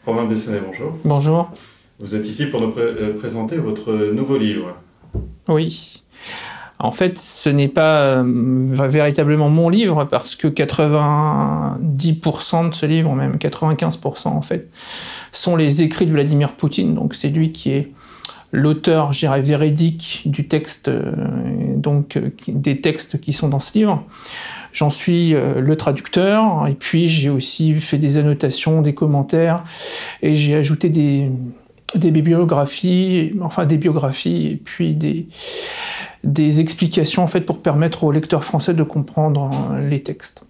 Romain Bessonnet, bonjour. Bonjour. Vous êtes ici pour nous présenter votre nouveau livre. Oui. En fait, ce n'est pas véritablement mon livre, parce que 90% de ce livre, même 95% en fait, sont les écrits de Vladimir Poutine. Donc c'est lui qui est l'auteur, je dirais, véridique du texte, des textes qui sont dans ce livre. J'en suis le traducteur, et puis j'ai aussi fait des annotations, des commentaires, et j'ai ajouté des bibliographies, et puis des explications en fait pour permettre aux lecteurs français de comprendre les textes.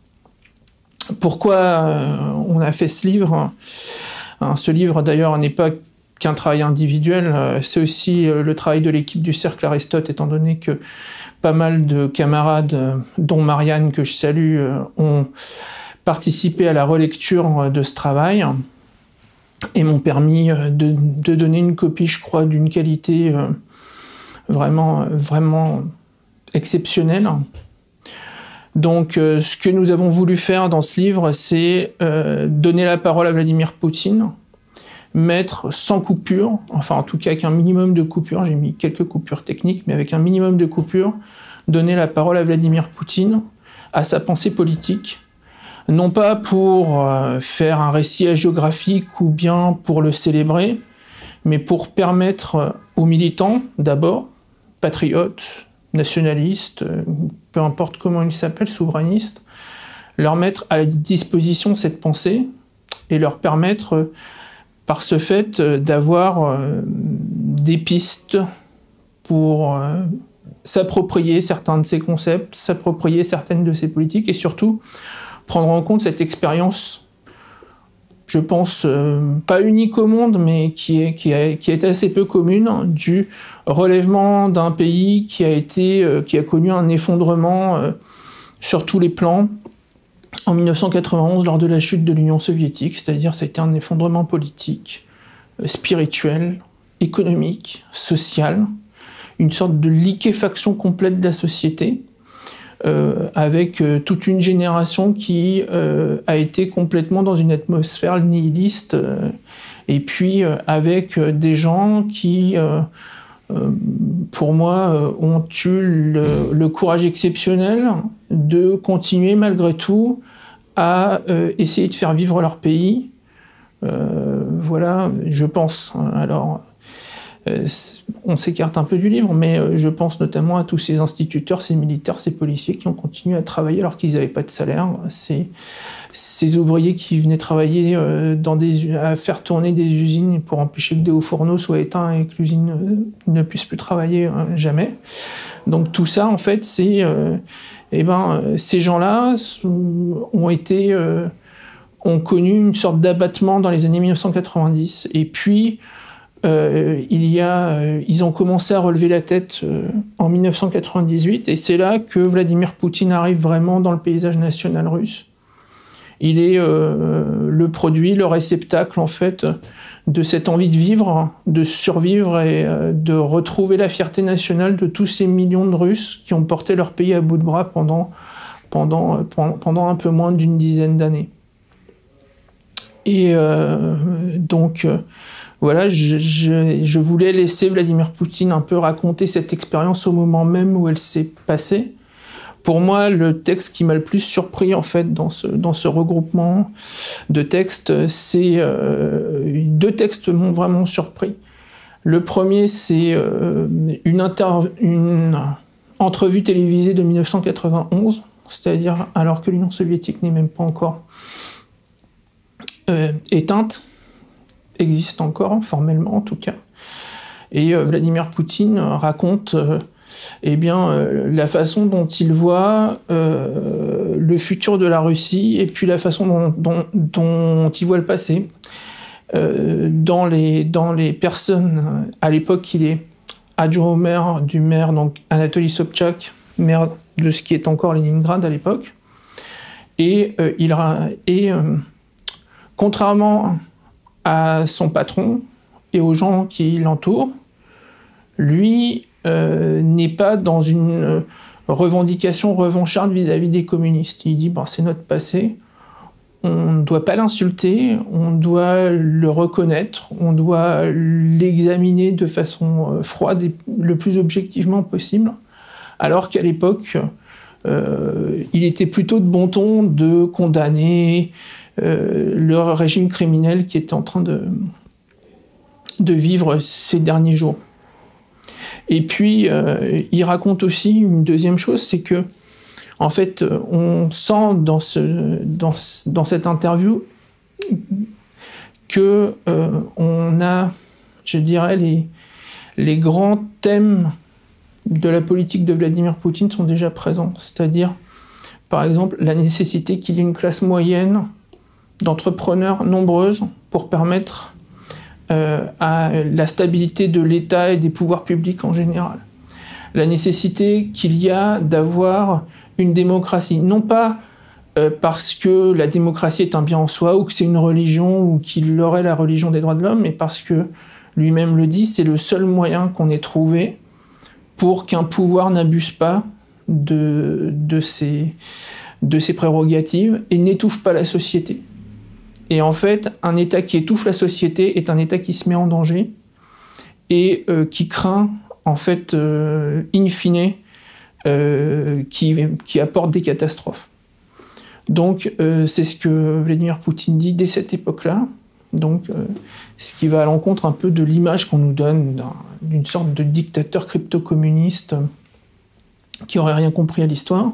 Pourquoi on a fait ce livre? Ce livre d'ailleurs n'est pas qu'un travail individuel, c'est aussi le travail de l'équipe du Cercle Aristote, étant donné que pas mal de camarades, dont Marianne que je salue, ont participé à la relecture de ce travail et m'ont permis de donner une copie, je crois, d'une qualité vraiment exceptionnelle. Donc ce que nous avons voulu faire dans ce livre, c'est donner la parole à Vladimir Poutine, mettre sans coupure, enfin en tout cas avec un minimum de coupure, j'ai mis quelques coupures techniques, mais avec un minimum de coupure, donner la parole à Vladimir Poutine, à sa pensée politique, non pas pour faire un récit hagiographique ou bien pour le célébrer, mais pour permettre aux militants, d'abord, patriotes, nationalistes, peu importe comment ils s'appellent, souverainistes, leur mettre à la disposition cette pensée et leur permettre, par ce fait, d'avoir des pistes pour s'approprier certains de ces concepts, s'approprier certaines de ces politiques et surtout prendre en compte cette expérience, je pense, pas unique au monde, mais qui est assez peu commune, du relèvement d'un pays qui a connu un effondrement sur tous les plans en 1991 lors de la chute de l'Union soviétique, c'est-à-dire ça a été un effondrement politique, spirituel, économique, social, une sorte de liquéfaction complète de la société, avec toute une génération qui a été complètement dans une atmosphère nihiliste, et puis avec des gens qui, pour moi, ont eu le courage exceptionnel de continuer malgré tout à essayer de faire vivre leur pays. Voilà, je pense. Alors, on s'écarte un peu du livre, mais je pense notamment à tous ces instituteurs, ces militaires, ces policiers qui ont continué à travailler alors qu'ils n'avaient pas de salaire, ces ouvriers qui venaient travailler à faire tourner des usines pour empêcher que des hauts fourneaux soient éteints et que l'usine ne puisse plus travailler jamais. Donc tout ça, en fait, ces gens-là ont connu une sorte d'abattement dans les années 1990. Et puis, ils ont commencé à relever la tête en 1998, et c'est là que Vladimir Poutine arrive vraiment dans le paysage national russe. Il est le produit, le réceptacle, en fait, de cette envie de vivre, de survivre et de retrouver la fierté nationale de tous ces millions de Russes qui ont porté leur pays à bout de bras pendant un peu moins d'une dizaine d'années. Et voilà, je voulais laisser Vladimir Poutine un peu raconter cette expérience au moment même où elle s'est passée. Pour moi, le texte qui m'a le plus surpris en fait dans ce regroupement de textes, c'est deux textes m'ont vraiment surpris. Le premier, c'est une entrevue télévisée de 1991, c'est-à-dire alors que l'Union soviétique n'est même pas encore éteinte, existe encore, formellement en tout cas. Et Vladimir Poutine raconte la façon dont il voit le futur de la Russie et puis la façon dont il voit le passé. Dans les personnes, à l'époque, il est adjoint au maire du maire, donc Anatoly Sobchak, maire de ce qui est encore Leningrad à l'époque. Et contrairement à son patron et aux gens qui l'entourent, lui n'est pas dans une revendication revancharde vis-à-vis des communistes. Il dit c'est notre passé, on ne doit pas l'insulter, on doit le reconnaître, on doit l'examiner de façon froide et le plus objectivement possible, alors qu'à l'époque, il était plutôt de bon ton de condamner le régime criminel qui était en train de vivre ces derniers jours. Et puis, il raconte aussi une deuxième chose, c'est que, en fait, on sent dans cette interview que on a, je dirais, les grands thèmes de la politique de Vladimir Poutine sont déjà présents. C'est-à-dire, par exemple, la nécessité qu'il y ait une classe moyenne d'entrepreneurs nombreuses pour permettre à la stabilité de l'État et des pouvoirs publics en général. La nécessité qu'il y a d'avoir une démocratie, non pas parce que la démocratie est un bien en soi, ou que c'est une religion, ou qu'il aurait la religion des droits de l'homme, mais parce que, lui-même le dit, c'est le seul moyen qu'on ait trouvé pour qu'un pouvoir n'abuse pas de ses prérogatives et n'étouffe pas la société. Et en fait, un État qui étouffe la société est un État qui se met en danger et qui craint, en fait, in fine, qui apporte des catastrophes. Donc, c'est ce que Vladimir Poutine dit dès cette époque-là. Donc, ce qui va à l'encontre un peu de l'image qu'on nous donne d'une sorte de dictateur crypto-communiste qui aurait rien compris à l'histoire.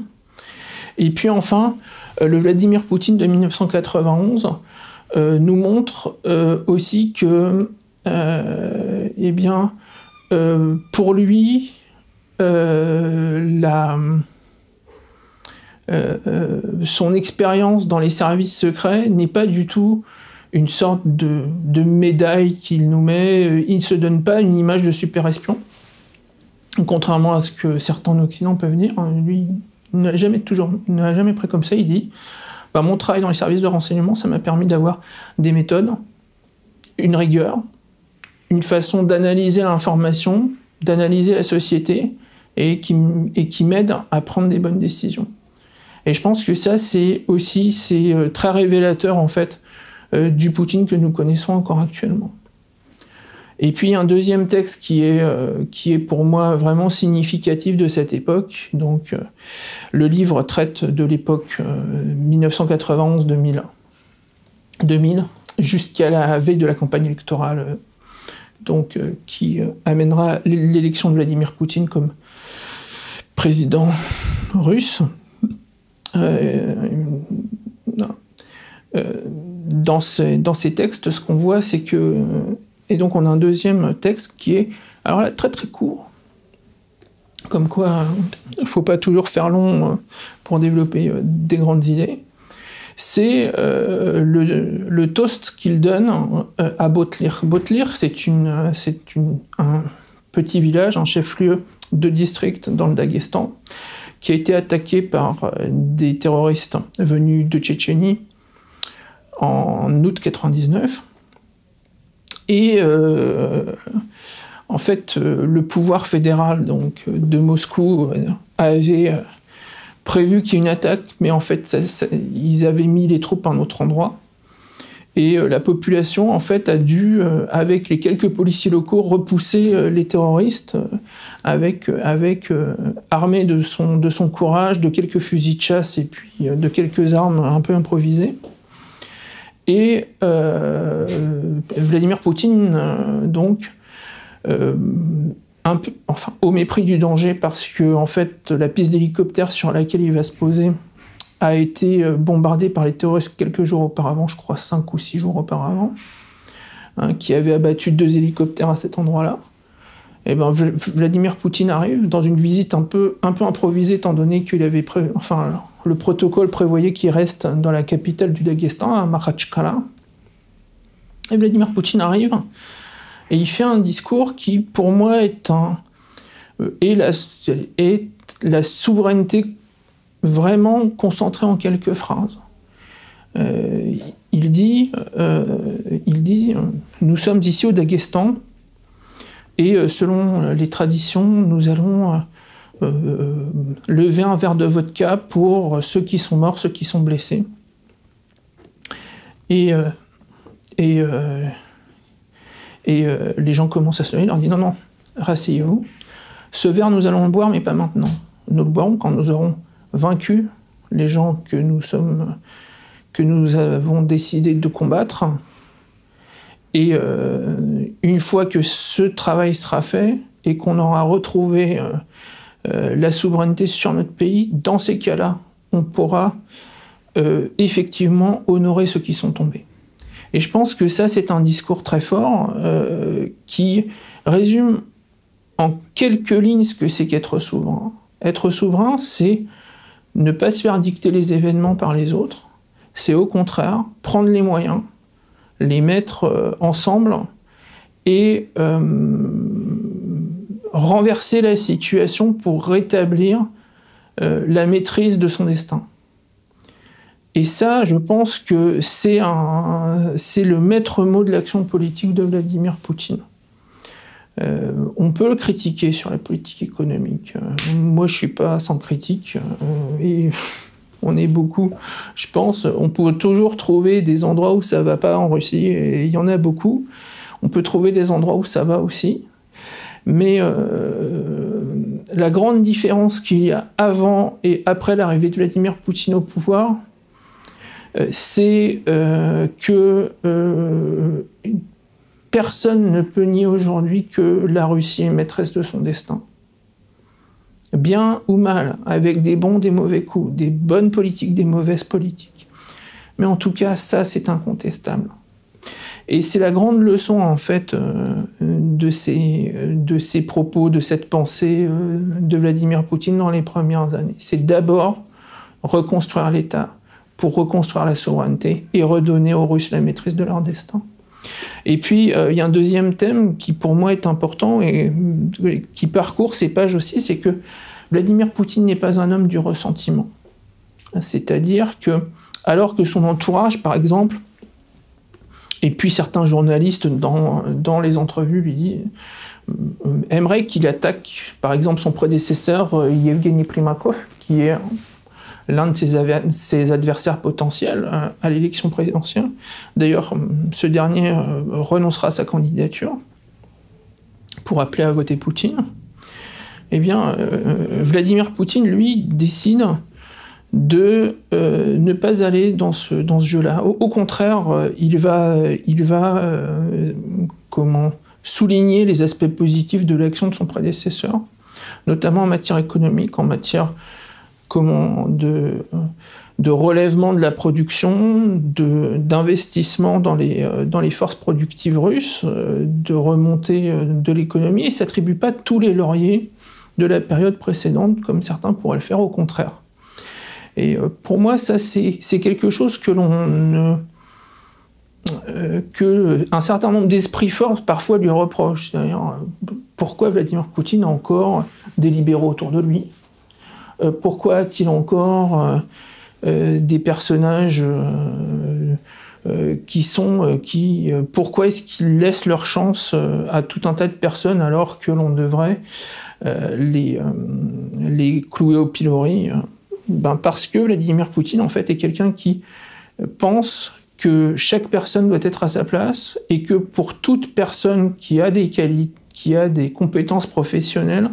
Et puis enfin, le Vladimir Poutine de 1991 nous montre aussi que, pour lui, son expérience dans les services secrets n'est pas du tout une sorte de médaille qu'il nous met. Il ne se donne pas une image de super espion, contrairement à ce que certains en Occident peuvent dire. Lui, il n'a jamais pris comme ça. Il dit mon travail dans les services de renseignement, ça m'a permis d'avoir des méthodes, une rigueur, une façon d'analyser l'information, d'analyser la société, et qui m'aide à prendre des bonnes décisions. Et je pense que ça, c'est très révélateur, en fait, du Poutine que nous connaissons encore actuellement. Et puis, un deuxième texte qui est pour moi vraiment significatif de cette époque. Donc, le livre traite de l'époque 1991-2000, jusqu'à la veille de la campagne électorale, qui amènera l'élection de Vladimir Poutine comme président russe. Dans ces textes, ce qu'on voit, c'est que... Et donc, on a un deuxième texte qui est, alors là, très très court. Comme quoi, il ne faut pas toujours faire long pour développer des grandes idées. C'est le toast qu'il donne à Botlir. Botlir, c'est un petit village, un chef-lieu de district dans le Daghestan, qui a été attaqué par des terroristes venus de Tchétchénie en août 1999. Et en fait, le pouvoir fédéral de Moscou avait prévu qu'il y ait une attaque, mais en fait, ils avaient mis les troupes à un autre endroit. Et la population, en fait, a dû, avec les quelques policiers locaux, repousser les terroristes, armés de son courage, de quelques fusils de chasse et puis de quelques armes un peu improvisées. Et Vladimir Poutine, au mépris du danger, parce que en fait, la piste d'hélicoptère sur laquelle il va se poser a été bombardée par les terroristes quelques jours auparavant, je crois 5 ou 6 jours auparavant, qui avaient abattu 2 hélicoptères à cet endroit-là. Et Vladimir Poutine arrive dans une visite un peu improvisée, étant donné qu'il avait le protocole prévoyait qu'il reste dans la capitale du Daghestan, à Makhachkala. Et Vladimir Poutine arrive et il fait un discours qui, pour moi, est la souveraineté vraiment concentrée en quelques phrases. Il dit, nous sommes ici au Daghestan et selon les traditions, nous allons lever un verre de vodka pour ceux qui sont morts, ceux qui sont blessés. Et les gens commencent à se lever, ils leur disent non, rasseyez-vous. Ce verre, nous allons le boire, mais pas maintenant. Nous le boirons quand nous aurons vaincu les gens que nous avons décidé de combattre. Et une fois que ce travail sera fait et qu'on aura retrouvé la souveraineté sur notre pays, dans ces cas-là, on pourra effectivement honorer ceux qui sont tombés. Et je pense que ça, c'est un discours très fort qui résume en quelques lignes ce que c'est qu'être souverain. Être souverain, c'est ne pas se faire dicter les événements par les autres. C'est au contraire prendre les moyens, les mettre ensemble et renverser la situation pour rétablir la maîtrise de son destin. Et ça, je pense que c'est le maître mot de l'action politique de Vladimir Poutine. On peut le critiquer sur la politique économique. Moi, je suis pas sans critique. Et on est beaucoup, je pense. On peut toujours trouver des endroits où ça va pas en Russie, et il y en a beaucoup. On peut trouver des endroits où ça va aussi. Mais la grande différence qu'il y a avant et après l'arrivée de Vladimir Poutine au pouvoir, c'est que personne ne peut nier aujourd'hui que la Russie est maîtresse de son destin. Bien ou mal, avec des bons, des mauvais coups, des bonnes politiques, des mauvaises politiques. Mais en tout cas, ça, c'est incontestable. Et c'est la grande leçon, en fait, de ces propos, de cette pensée de Vladimir Poutine dans les premières années. C'est d'abord reconstruire l'État pour reconstruire la souveraineté et redonner aux Russes la maîtrise de leur destin. Et puis, il y a un deuxième thème qui, pour moi, est important et qui parcourt ces pages aussi, c'est que Vladimir Poutine n'est pas un homme du ressentiment. C'est-à-dire que, alors que son entourage, par exemple, et puis certains journalistes dans les entrevues aimeraient qu'il attaque, par exemple, son prédécesseur, Yevgeny Primakov, qui est l'un de ses adversaires potentiels à l'élection présidentielle. D'ailleurs, ce dernier renoncera à sa candidature pour appeler à voter Poutine. Eh bien, Vladimir Poutine, lui, décide de ne pas aller dans ce jeu-là. Au contraire, il va souligner les aspects positifs de l'action de son prédécesseur, notamment en matière économique, en matière de relèvement de la production, d'investissement dans les forces productives russes, de remontée de l'économie, et ne s'attribue pas tous les lauriers de la période précédente, comme certains pourraient le faire, au contraire. Et pour moi, ça, c'est quelque chose que un certain nombre d'esprits forts parfois lui reprochent. C'est-à-dire, pourquoi Vladimir Poutine a encore des libéraux autour de lui ? Pourquoi a-t-il encore des personnages pourquoi est-ce qu'ils laissent leur chance à tout un tas de personnes alors que l'on devrait les clouer au pilori? Parce que Vladimir Poutine, en fait, est quelqu'un qui pense que chaque personne doit être à sa place et que pour toute personne qui a des qualités, qui a des compétences professionnelles,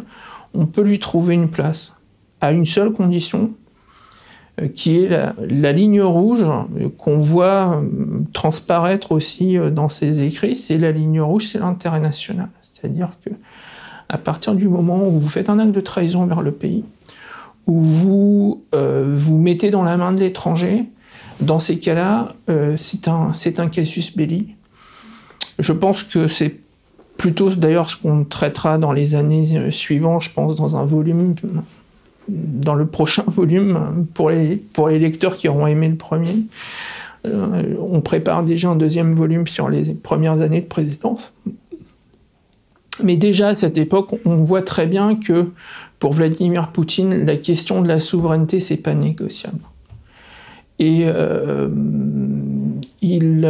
on peut lui trouver une place, à une seule condition, qui est la ligne rouge qu'on voit transparaître aussi dans ses écrits, c'est la ligne rouge, c'est l'intérêt national. C'est-à-dire que à partir du moment où vous faites un acte de trahison vers le pays, où vous vous mettez dans la main de l'étranger, dans ces cas-là, c'est un casus belli. Je pense que c'est plutôt d'ailleurs ce qu'on traitera dans les années suivantes, je pense dans un volume, dans le prochain volume, pour les lecteurs qui auront aimé le premier. On prépare déjà un deuxième volume sur les premières années de présidence. Mais déjà à cette époque, on voit très bien que pour Vladimir Poutine, la question de la souveraineté, c'est pas négociable. Et il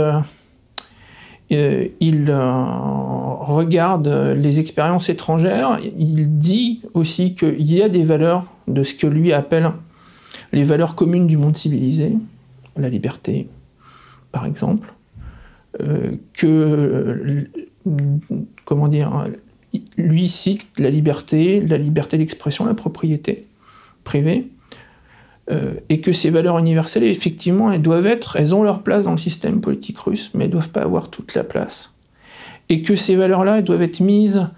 regarde les expériences étrangères. Il dit aussi qu'il y a des valeurs de ce que lui appelle les valeurs communes du monde civilisé, la liberté, par exemple, que, comment dire, lui cite la liberté d'expression, la propriété privée, et que ces valeurs universelles, effectivement, elles ont leur place dans le système politique russe, mais elles ne doivent pas avoir toute la place. Et que ces valeurs-là, elles doivent être mises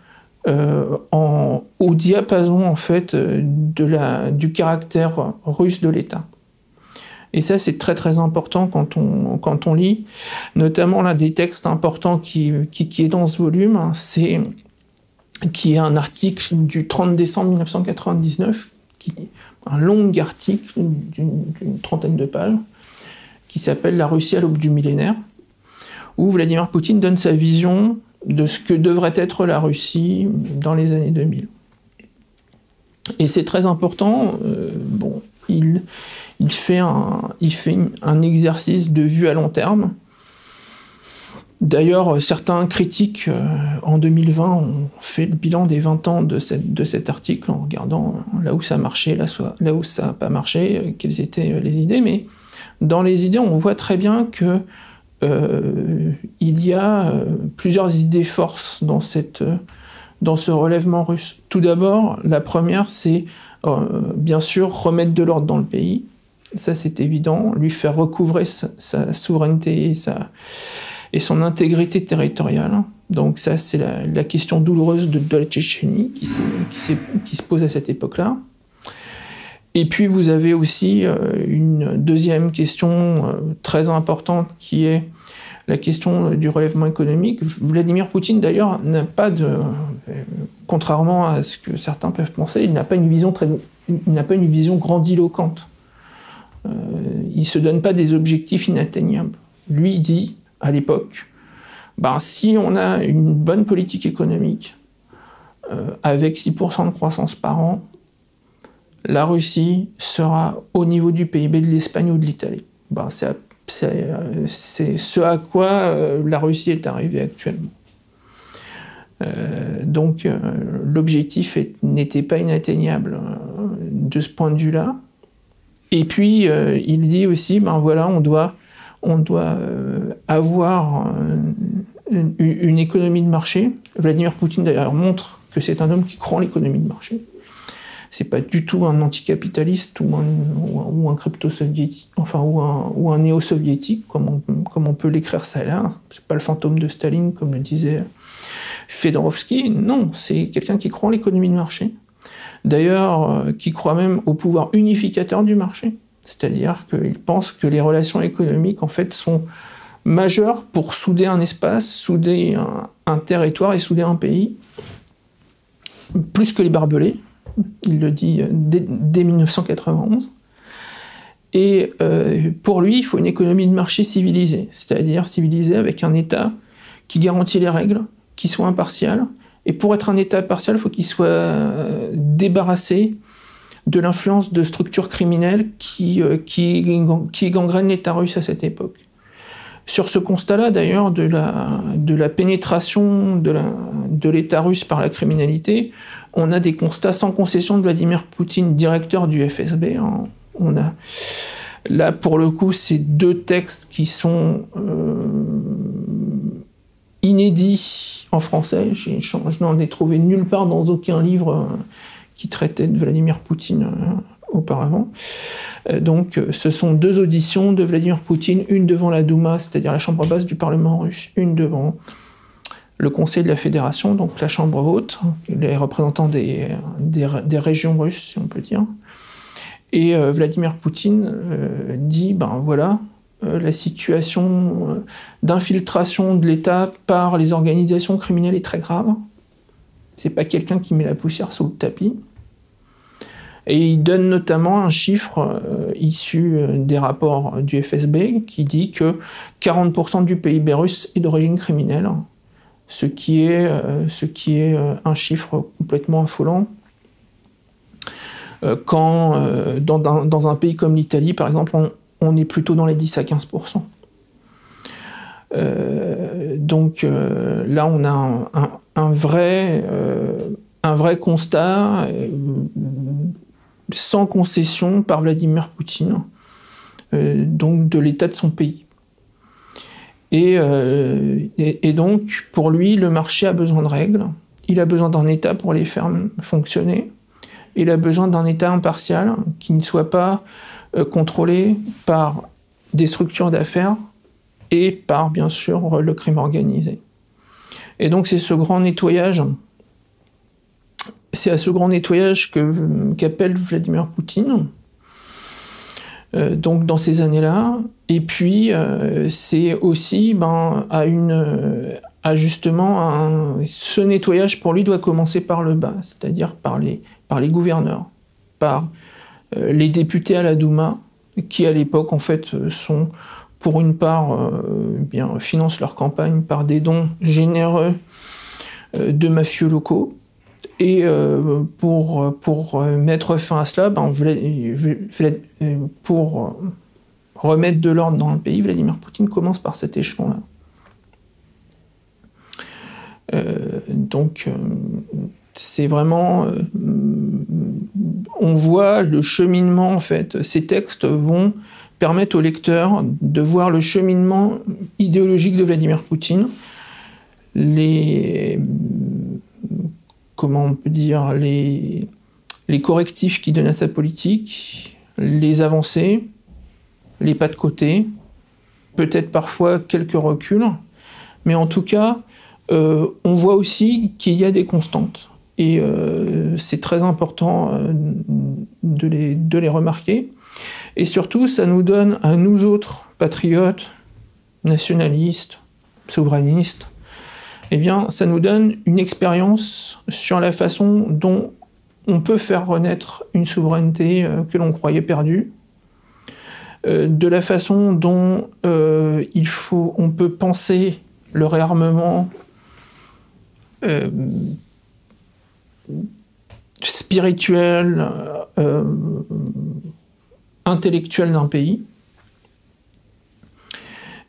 au diapason, en fait, du caractère russe de l'État. Et ça, c'est très très important quand on lit, notamment l'un des textes importants qui est dans ce volume, qui est un article du 30 décembre 1999, un long article d'une trentaine de pages, qui s'appelle « La Russie à l'aube du millénaire », où Vladimir Poutine donne sa vision de ce que devrait être la Russie dans les années 2000. Et c'est très important, il fait un exercice de vue à long terme. D'ailleurs, certains critiques en 2020 ont fait le bilan des 20 ans de cet article en regardant là où ça marchait, là où ça n'a pas marché, quelles étaient les idées. Mais dans les idées, on voit très bien que il y a plusieurs idées forces dans ce relèvement russe. Tout d'abord, la première, c'est bien sûr remettre de l'ordre dans le pays. Ça, c'est évident. Lui faire recouvrer sa souveraineté et son intégrité territoriale. Donc ça, c'est la question douloureuse de la Tchétchénie qui se pose à cette époque-là. Et puis vous avez aussi une deuxième question très importante qui est la question du relèvement économique. Vladimir Poutine, d'ailleurs, n'a pas contrairement à ce que certains peuvent penser, il n'a pas une vision grandiloquente. Il ne se donne pas des objectifs inatteignables. Lui dit, à l'époque, si on a une bonne politique économique, avec 6% de croissance par an, la Russie sera au niveau du PIB de l'Espagne ou de l'Italie. C'est ce à quoi la Russie est arrivée actuellement. Donc l'objectif n'était pas inatteignable de ce point de vue-là. Et puis il dit aussi, on doit avoir une économie de marché. Vladimir Poutine d'ailleurs montre que c'est un homme qui croit en l'économie de marché. C'est pas du tout un anticapitaliste ou un crypto-soviétique, ou un néo-soviétique, comme on peut l'écrire ça et là. C'est pas le fantôme de Staline, comme le disait Fedorovski. Non, c'est quelqu'un qui croit en l'économie de marché. D'ailleurs, qui croit même au pouvoir unificateur du marché. C'est-à-dire qu'il pense que les relations économiques, en fait, sont majeures pour souder un espace, souder un territoire et souder un pays, plus que les barbelés. Il le dit dès 1991. Et pour lui, il faut une économie de marché civilisée, c'est-à-dire civilisée avec un État qui garantit les règles, qui soit impartial. Et pour être un État impartial, il faut qu'il soit débarrassé de l'influence de structures criminelles qui gangrènent l'État russe à cette époque. Sur ce constat-là, d'ailleurs, de la pénétration de l'État russe par la criminalité, on a des constats sans concession de Vladimir Poutine, directeur du FSB. On a, là, pour le coup, ces deux textes qui sont inédits en français. Je n'en ai trouvé nulle part dans aucun livre qui traitait de Vladimir Poutine auparavant. Donc, ce sont deux auditions de Vladimir Poutine, une devant la Douma, c'est-à-dire la chambre basse du Parlement russe, une devant le Conseil de la Fédération, donc la chambre haute, les représentants des régions russes, si on peut dire. Et Vladimir Poutine dit, la situation d'infiltration de l'État par les organisations criminelles est très grave. C'est pas quelqu'un qui met la poussière sous le tapis. Et il donne notamment un chiffre issu des rapports du FSB qui dit que 40% du PIB russe est d'origine criminelle, ce qui est un chiffre complètement affolant. Quand dans un pays comme l'Italie, par exemple, on est plutôt dans les 10 à 15%. Donc là, on a un vrai constat sans concession par Vladimir Poutine, donc de l'état de son pays. Et donc, pour lui, le marché a besoin de règles, il a besoin d'un État pour les faire fonctionner, il a besoin d'un État impartial qui ne soit pas contrôlé par des structures d'affaires et par, bien sûr, le crime organisé. Et donc, c'est à ce grand nettoyage qu'appelle Vladimir Poutine, donc dans ces années-là. Et puis, c'est aussi ce nettoyage pour lui doit commencer par le bas, c'est-à-dire par les gouverneurs, par les députés à la Douma, qui à l'époque en fait sont pour une part financent leur campagne par des dons généreux de mafieux locaux. Et pour mettre fin à cela, pour remettre de l'ordre dans le pays, Vladimir Poutine commence par cet échelon-là. Donc, c'est vraiment... on voit le cheminement, en fait. Ces textes vont permettre aux lecteurs de voir le cheminement idéologique de Vladimir Poutine, comment on peut dire, les correctifs qu'il donne à sa politique, les avancées, les pas de côté, peut-être parfois quelques reculs, mais en tout cas, on voit aussi qu'il y a des constantes. Et c'est très important de les remarquer. Et surtout, ça nous donne, à nous autres patriotes, nationalistes, souverainistes, eh bien, ça nous donne une expérience sur la façon dont on peut faire renaître une souveraineté que l'on croyait perdue, de la façon dont on peut penser le réarmement spirituel, intellectuel d'un pays.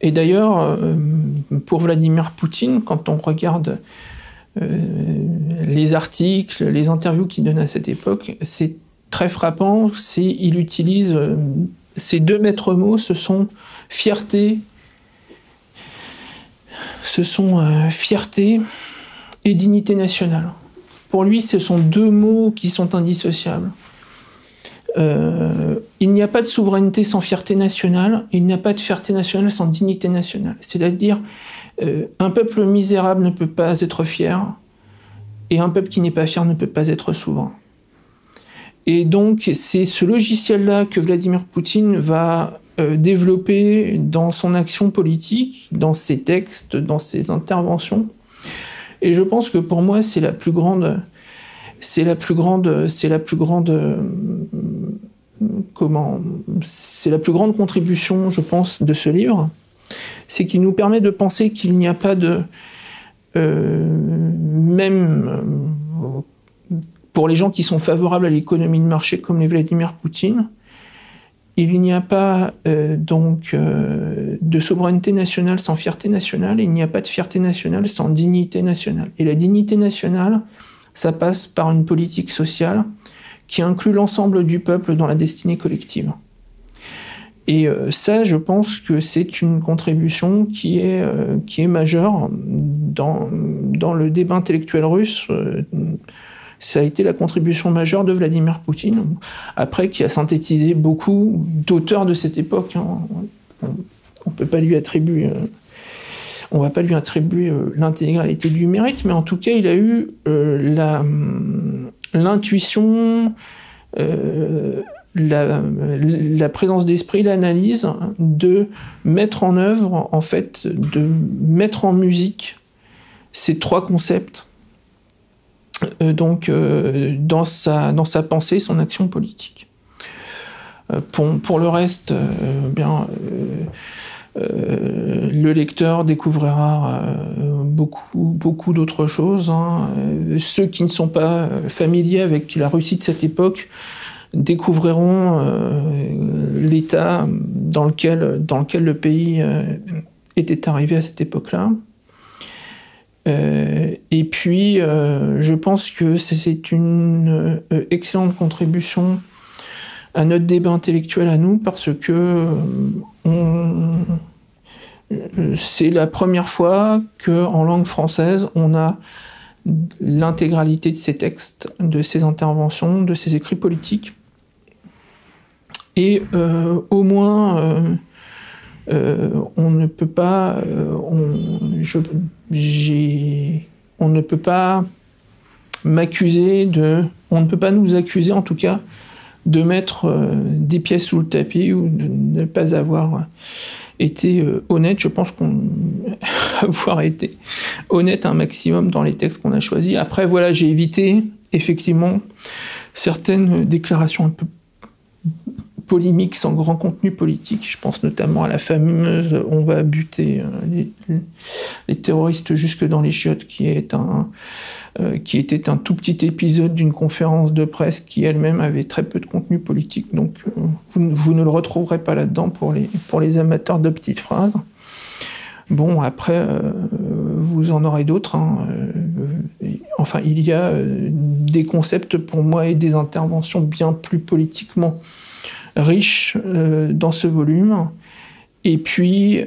Et d'ailleurs, pour Vladimir Poutine, quand on regarde les articles, les interviews qu'il donne à cette époque, c'est très frappant. Il utilise ces deux maîtres mots, ce sont fierté, fierté et dignité nationale. Pour lui, ce sont deux mots qui sont indissociables. Il n'y a pas de souveraineté sans fierté nationale, il n'y a pas de fierté nationale sans dignité nationale. C'est-à-dire, un peuple misérable ne peut pas être fier, et un peuple qui n'est pas fier ne peut pas être souverain. Et donc, c'est ce logiciel-là que Vladimir Poutine va développer dans son action politique, dans ses textes, dans ses interventions. Et je pense que pour moi, c'est la plus grande contribution, je pense, de ce livre. C'est qu'il nous permet de penser qu'il n'y a pas de... même pour les gens qui sont favorables à l'économie de marché comme les Vladimir Poutine, il n'y a pas de souveraineté nationale sans fierté nationale, et il n'y a pas de fierté nationale sans dignité nationale. Et la dignité nationale, ça passe par une politique sociale qui inclut l'ensemble du peuple dans la destinée collective. Et ça, je pense que c'est une contribution qui est majeure dans le débat intellectuel russe. Ça a été la contribution majeure de Vladimir Poutine, après qui a synthétisé beaucoup d'auteurs de cette époque. On peut pas lui attribuer, on va pas lui attribuer l'intégralité du mérite, mais en tout cas, il a eu l'intuition, la présence d'esprit, l'analyse de mettre en œuvre, en fait, de mettre en musique ces trois concepts. Dans sa pensée, son action politique. Pour le reste, le lecteur découvrira beaucoup d'autres choses. Ceux qui ne sont pas familiers avec la Russie de cette époque découvriront l'état dans lequel le pays était arrivé à cette époque-là. Et puis, je pense que c'est une excellente contribution à notre débat intellectuel à nous, parce que c'est la première fois qu'en langue française, on a l'intégralité de ses textes, de ses interventions, de ses écrits politiques. Et au moins, on ne peut pas, on ne peut pas m'accuser on ne peut pas nous accuser en tout cas de mettre des pièces sous le tapis ou de ne pas avoir été honnête. Je pense avoir été honnête un maximum dans les textes qu'on a choisis. Après, voilà, j'ai évité effectivement certaines déclarations un peu polémiques sans grand contenu politique. Je pense notamment à la fameuse « on va buter les terroristes jusque dans les chiottes » qui était un tout petit épisode d'une conférence de presse qui elle-même avait très peu de contenu politique. Donc vous ne le retrouverez pas là-dedans pour les amateurs de petites phrases. Bon, après, vous en aurez d'autres. Enfin, il y a des concepts pour moi et des interventions bien plus politiquement riches dans ce volume. Et puis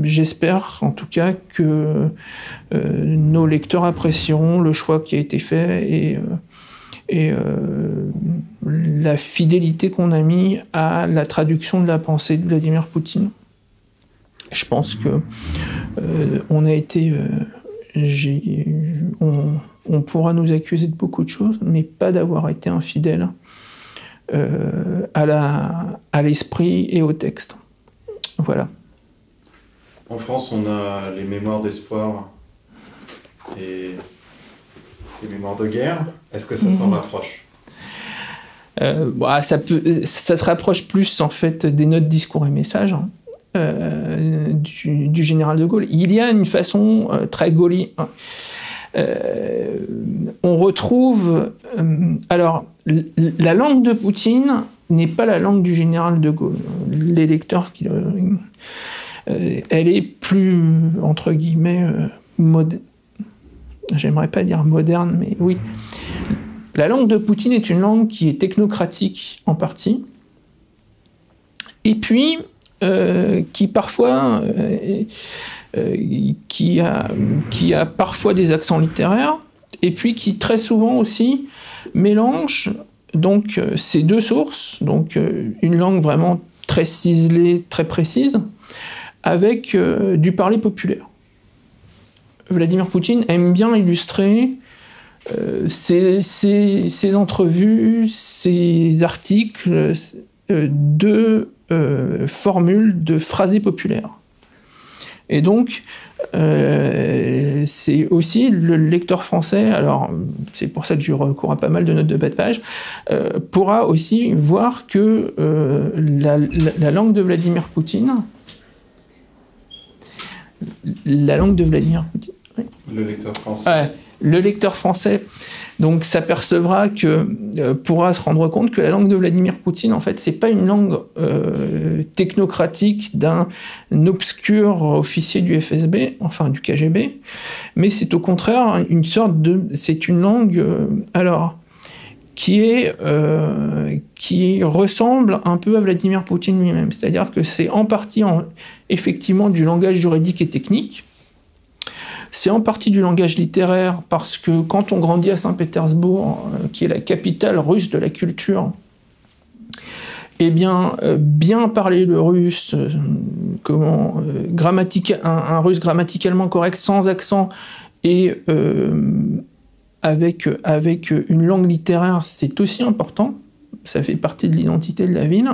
j'espère en tout cas que nos lecteurs apprécieront le choix qui a été fait et la fidélité qu'on a mis à la traduction de la pensée de Vladimir Poutine. Je pense que on a été... on pourra nous accuser de beaucoup de choses, mais pas d'avoir été infidèle à l'esprit et au texte. Voilà. En France, on a les mémoires d'espoir et les mémoires de guerre. Est-ce que ça s'en rapproche ? Ça se rapproche plus en fait des notes, discours et messages du général de Gaulle. Il y a une façon très gaullienne. On retrouve... alors, la langue de Poutine n'est pas la langue du général de Gaulle. Les lecteurs, elle est plus, entre guillemets, j'aimerais pas dire moderne, mais oui. La langue de Poutine est une langue qui est technocratique en partie, et puis qui parfois... qui a parfois des accents littéraires, et puis qui très souvent aussi mélange donc ces deux sources, donc une langue vraiment très ciselée, très précise, avec du parler populaire. Vladimir Poutine aime bien illustrer ses entrevues, ses articles de formules, de phrasés populaires. Et donc, c'est aussi le lecteur français, alors c'est pour ça que je recours à pas mal de notes de bas de page, pourra aussi voir que la langue de Vladimir Poutine, oui. Le lecteur français. Le lecteur français donc s'apercevra pourra se rendre compte que la langue de Vladimir Poutine, en fait, c'est pas une langue technocratique d'un obscur officier du FSB, enfin du KGB, mais c'est au contraire c'est une langue qui ressemble un peu à Vladimir Poutine lui-même, c'est-à-dire que c'est en partie effectivement du langage juridique et technique. C'est en partie du langage littéraire, parce que quand on grandit à Saint-Pétersbourg, qui est la capitale russe de la culture, eh bien, bien parler le russe, un russe grammaticalement correct, sans accent, et avec une langue littéraire, c'est aussi important. Ça fait partie de l'identité de la ville.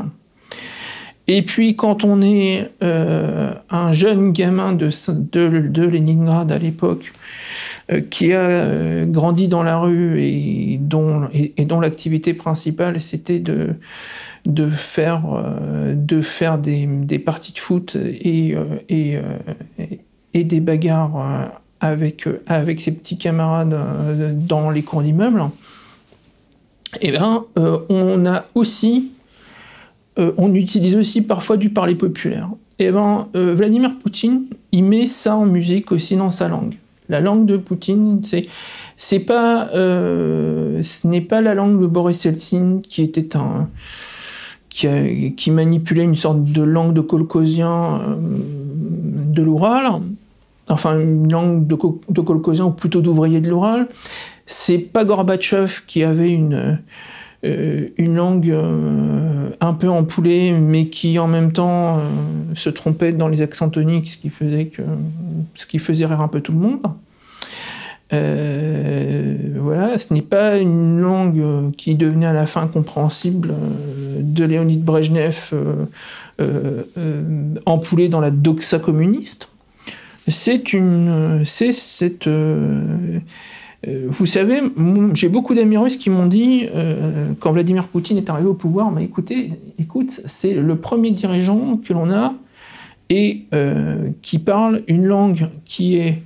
Et puis, quand on est un jeune gamin de Leningrad à l'époque, qui a grandi dans la rue et dont l'activité principale c'était de faire des parties de foot et des bagarres avec ses petits camarades dans les cours d'immeubles, et bien on utilise aussi parfois du parler populaire. Et Vladimir Poutine, il met ça en musique aussi dans sa langue. La langue de Poutine, ce n'est pas la langue de Boris Eltsine, qui qui manipulait une sorte de langue de kolkhozien de l'Oural, enfin une langue de kolkhozien ou plutôt d'ouvrier de l'Oural. C'est pas Gorbatchev qui avait une langue un peu empoulée, mais qui en même temps se trompait dans les accents toniques, ce qui faisait rire un peu tout le monde. Voilà, ce n'est pas une langue qui devenait à la fin compréhensible de Léonid Brejnev empoulée dans la doxa communiste. Vous savez, j'ai beaucoup d'amis russes qui m'ont dit, quand Vladimir Poutine est arrivé au pouvoir, mais écoute, c'est le premier dirigeant que l'on a et qui parle une langue qui est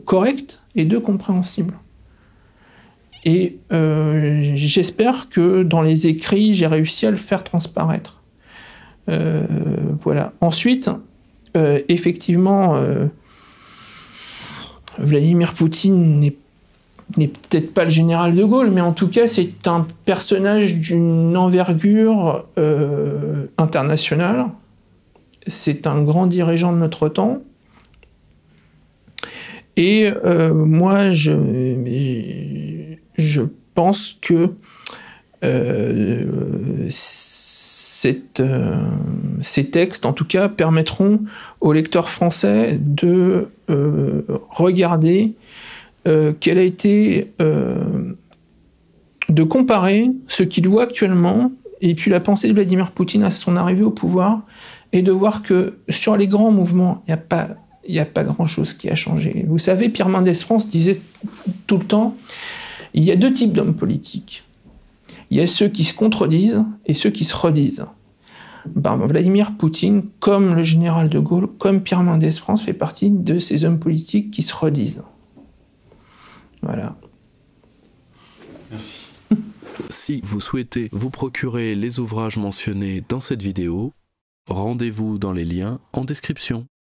correcte et deux, compréhensible. Et j'espère que dans les écrits, j'ai réussi à le faire transparaître. Voilà. Ensuite, effectivement, Vladimir Poutine n'est peut-être pas le général de Gaulle, mais en tout cas, c'est un personnage d'une envergure internationale. C'est un grand dirigeant de notre temps. Et moi, je pense que ces textes, en tout cas, permettront aux lecteurs français de regarder quel a été... de comparer ce qu'ils voient actuellement et puis la pensée de Vladimir Poutine à son arrivée au pouvoir, et de voir que sur les grands mouvements, il n'y a pas grand-chose qui a changé. Vous savez, Pierre Mendès France disait tout le temps, il y a deux types d'hommes politiques. Il y a ceux qui se contredisent et ceux qui se redisent. Vladimir Poutine, comme le général de Gaulle, comme Pierre Mendès France, fait partie de ces hommes politiques qui se redisent. Voilà. Merci. Si vous souhaitez vous procurer les ouvrages mentionnés dans cette vidéo, rendez-vous dans les liens en description.